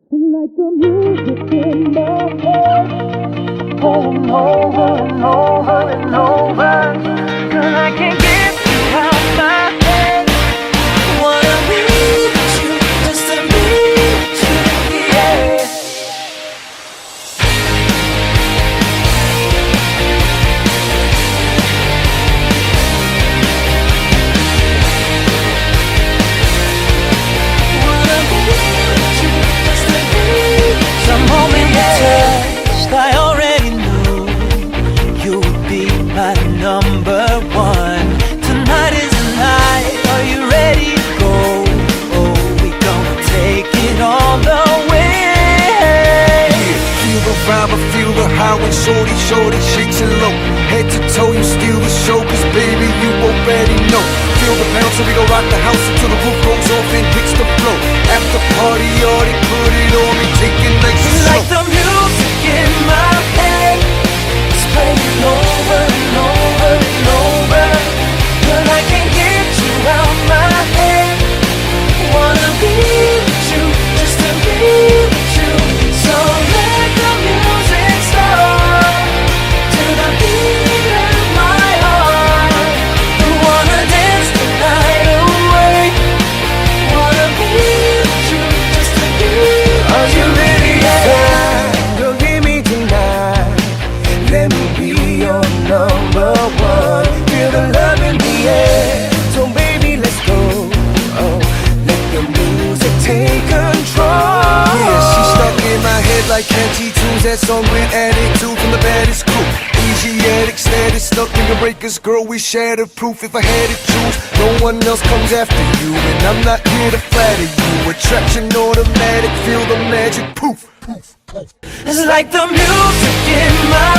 Like the music in my head, going over and over and over, till I can't get you out my head. Wanna be with you, just to be with you, yeah. Wanna be with you, just to be with you. The moment you touched, I already knew you would be my number one. Tonight is the night, are you ready to go? Oh, we gonna take it all the way. Feel the vibe, I feel the high when shorty shakes it low. Head to toe, you steal the show, cause baby, you already know. Feel the bounce, so we gon' rock the house until the roof goes off and hits the floor. After party, all they put it on me, take it nice and slow. Like the music in my head, it's playing over and over and over, but I can't get you out my head. Wanna be with you, just to be with you. So let the music start, to the beat of my heart. I wanna dance the night away. Wanna be with you, just to be with you. Are you ready? Yeah. Girl, give me tonight. Let me be your number one. Feel the love in the air. So baby, let's go. Oh, let the music take control. Yeah, she's stuck in my head like catchy tunes. That song with attitude from the baddest crew. Asiatic status, stuck in the breakers. Girl, we shatterproof. If I had to choose, no one else comes after you. And I'm not here to flatter you. Attraction automatic, feel the magic poof. It's like the music in my